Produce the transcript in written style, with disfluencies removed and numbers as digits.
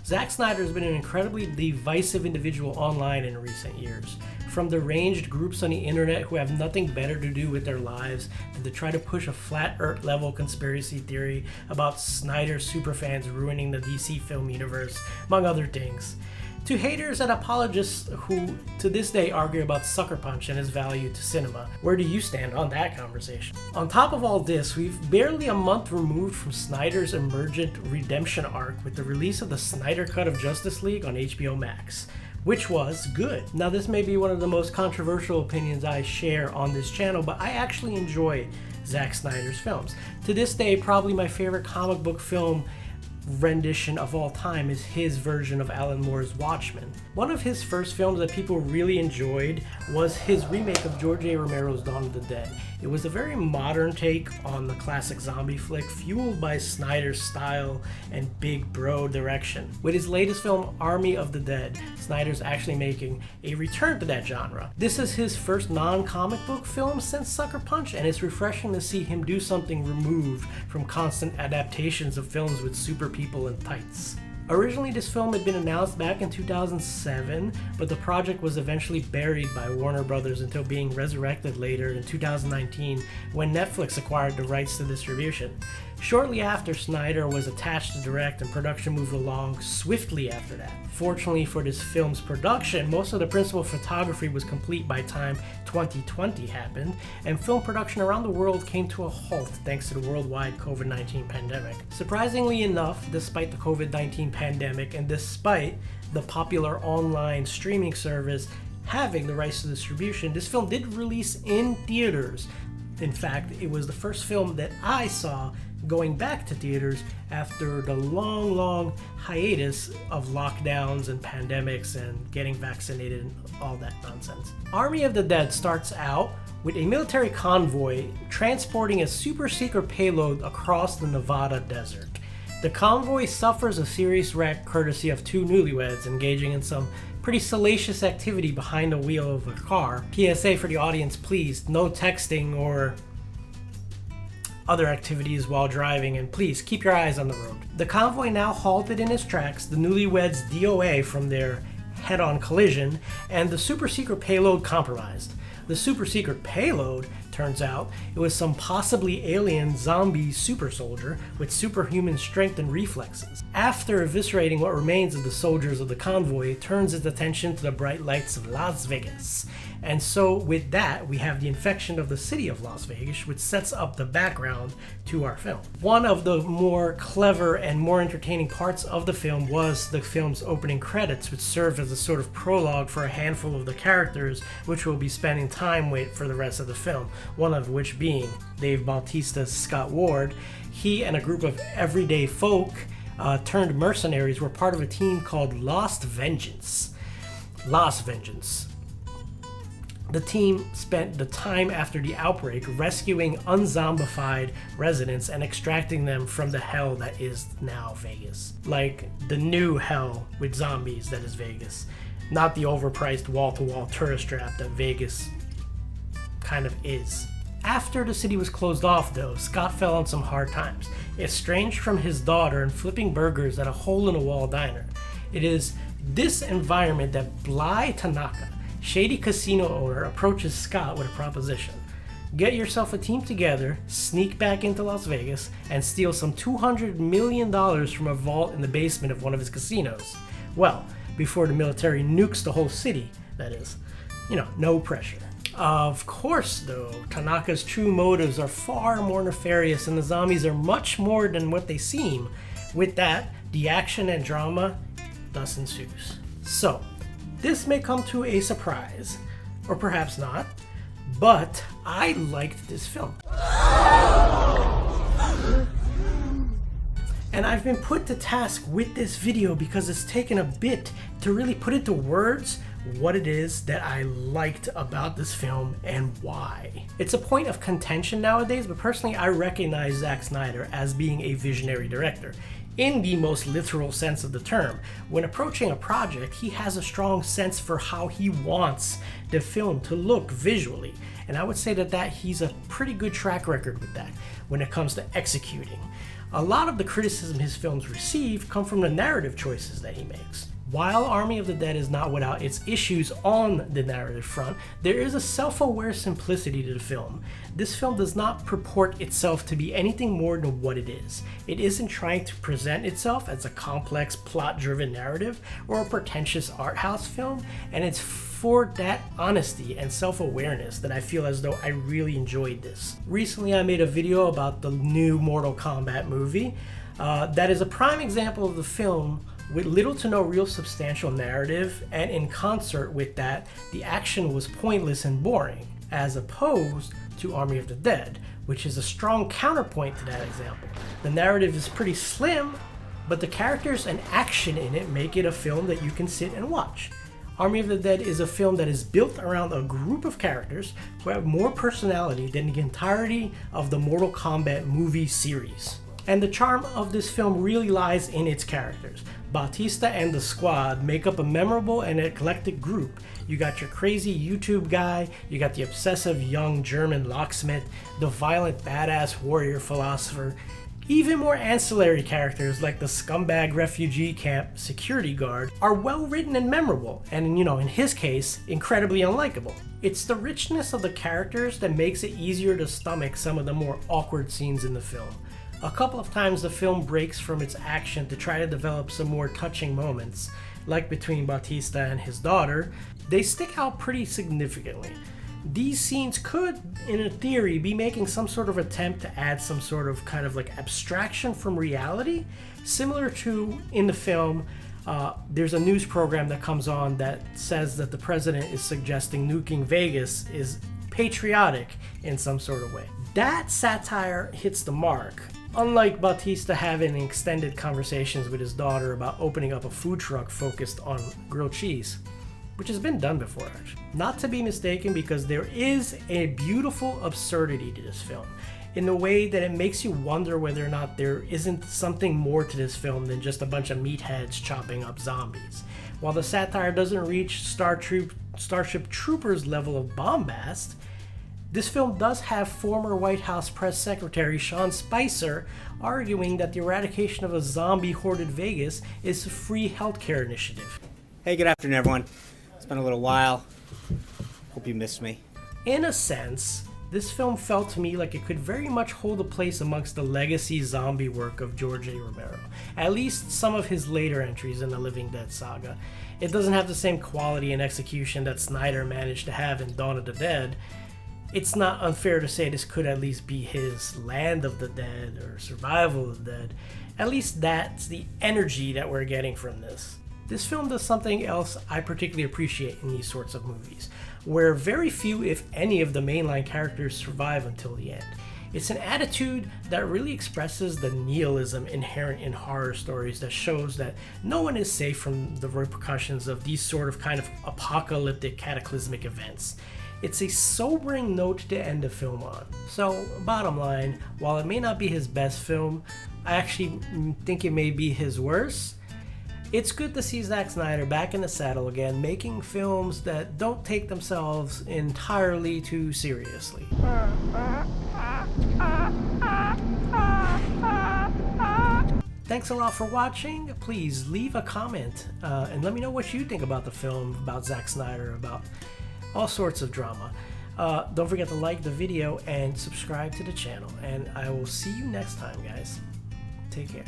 Zack Snyder has been an incredibly divisive individual online in recent years. From deranged groups on the internet who have nothing better to do with their lives than to try to push a flat earth level conspiracy theory about Snyder superfans ruining the DC film universe, among other things, to haters and apologists who to this day argue about Sucker Punch and its value to cinema. Where do you stand on that conversation? On top of all this, we've barely a month removed from Snyder's emergent redemption arc with the release of the Snyder Cut of Justice League on HBO Max, which was good. Now, this may be one of the most controversial opinions I share on this channel, but I actually enjoy Zack Snyder's films. To this day, probably my favorite comic book film rendition of all time is his version of Alan Moore's Watchmen. One of his first films that people really enjoyed was his remake of George A. Romero's Dawn of the Dead. It was a very modern take on the classic zombie flick, fueled by Snyder's style and big bro direction. With his latest film, Army of the Dead, Snyder's actually making a return to that genre. This is his first non-comic book film since Sucker Punch, and it's refreshing to see him do something removed from constant adaptations of films with super people in tights. Originally, this film had been announced back in 2007, but the project was eventually buried by Warner Brothers until being resurrected later in 2019 when Netflix acquired the rights to distribution. Shortly after, Snyder was attached to direct and production moved along swiftly after that. Fortunately for this film's production, most of the principal photography was complete by time 2020 happened, and film production around the world came to a halt thanks to the worldwide COVID-19 pandemic. Surprisingly enough, despite the COVID-19 pandemic and despite the popular online streaming service having the rights to distribution, this film did release in theaters. In fact, it was the first film that I saw going back to theaters after the long hiatus of lockdowns and pandemics and getting vaccinated and all that nonsense. Army of the Dead starts out with a military convoy transporting a super secret payload across the Nevada desert. The convoy suffers a serious wreck courtesy of two newlyweds engaging in some pretty salacious activity behind the wheel of a car. PSA for the audience, please, no texting or other activities while driving, and please keep your eyes on the road. The convoy now halted in its tracks, the newlyweds DOA from their head-on collision, and the super secret payload compromised. The super secret payload, turns out, it was some possibly alien zombie super soldier with superhuman strength and reflexes. After eviscerating what remains of the soldiers of the convoy, it turns its attention to the bright lights of Las Vegas. And so with that, we have the infection of the city of Las Vegas, which sets up the background to our film. One of the more clever and more entertaining parts of the film was the film's opening credits, which served as a sort of prologue for a handful of the characters, which we'll be spending time with for the rest of the film. One of which being Dave Bautista's Scott Ward. He and a group of everyday folk turned mercenaries were part of a team called Lost Vengeance. The team spent the time after the outbreak rescuing unzombified residents and extracting them from the hell that is now Vegas. Like the new hell with zombies that is Vegas, not the overpriced wall-to-wall tourist trap that Vegas kind of is. After the city was closed off though, Scott fell on some hard times. Estranged from his daughter and flipping burgers at a hole-in-the-wall diner. It is this environment that Bly Tanaka, shady casino owner, approaches Scott with a proposition. Get yourself a team together, sneak back into Las Vegas, and steal some $200 million from a vault in the basement of one of his casinos. Well, before the military nukes the whole city, that is. You know, no pressure. Of course, though, Tanaka's true motives are far more nefarious and the zombies are much more than what they seem. With that, the action and drama thus ensues. So, this may come to a surprise, or perhaps not, but I liked this film. And I've been put to task with this video because it's taken a bit to really put into words what it is that I liked about this film and why. It's a point of contention nowadays, but personally I recognize Zack Snyder as being a visionary director. in the most literal sense of the term. When approaching a project, he has a strong sense for how he wants the film to look visually. And I would say that he's a pretty good track record with that when it comes to executing. A lot of the criticism his films receive come from the narrative choices that he makes. While Army of the Dead is not without its issues on the narrative front, there is a self-aware simplicity to the film. This film does not purport itself to be anything more than what it is. It isn't trying to present itself as a complex, plot-driven narrative or a pretentious art house film, and it's for that honesty and self-awareness that I feel as though I really enjoyed this. Recently I made a video about the new Mortal Kombat movie. That is a prime example of the film with little to no real substantial narrative, and in concert with that, the action was pointless and boring, as opposed to Army of the Dead, which is a strong counterpoint to that example. The narrative is pretty slim, but the characters and action in it make it a film that you can sit and watch. Army of the Dead is a film that is built around a group of characters who have more personality than the entirety of the Mortal Kombat movie series. And the charm of this film really lies in its characters. Bautista and the squad make up a memorable and eclectic group. You got your crazy YouTube guy, you got the obsessive young German locksmith, the violent badass warrior philosopher, even more ancillary characters like the scumbag refugee camp security guard are well written and memorable, and in his case, incredibly unlikable. It's the richness of the characters that makes it easier to stomach some of the more awkward scenes in the film. A couple of times the film breaks from its action to try to develop some more touching moments, like between Bautista and his daughter. They stick out pretty significantly. These scenes could, in theory, be making some sort of attempt to add some sort of kind of like abstraction from reality, similar to in the film. There's a news program that comes on that says that the president is suggesting nuking Vegas is patriotic in some sort of way. That satire hits the mark. Unlike Bautista having extended conversations with his daughter about opening up a food truck focused on grilled cheese, which has been done before actually. Not to be mistaken, because there is a beautiful absurdity to this film, in the way that it makes you wonder whether or not there isn't something more to this film than just a bunch of meatheads chopping up zombies. While the satire doesn't reach Starship Troopers level of bombast, this film does have former White House Press Secretary Sean Spicer arguing that the eradication of a zombie-hoarded Vegas is a free healthcare initiative. Hey, good afternoon, everyone. It's been a little while. Hope you missed me. In a sense, this film felt to me like it could very much hold a place amongst the legacy zombie work of George A. Romero, at least some of his later entries in the Living Dead saga. It doesn't have the same quality and execution that Snyder managed to have in Dawn of the Dead. It's not unfair to say this could at least be his Land of the Dead or Survival of the Dead. At least that's the energy that we're getting from this. This film does something else I particularly appreciate in these sorts of movies, where very few, if any, of the mainline characters survive until the end. It's an attitude that really expresses the nihilism inherent in horror stories, that shows that no one is safe from the repercussions of these sort of kind of apocalyptic, cataclysmic events. It's a sobering note to end the film on. So, bottom line, while it may not be his best film, I actually think it may be his worst. It's good to see Zack Snyder back in the saddle again, making films that don't take themselves entirely too seriously. Thanks a lot for watching. Please leave a comment and let me know what you think about the film, about Zack Snyder, about all sorts of drama. Don't forget to like the video and subscribe to the channel, and I will see you next time, guys. Take care.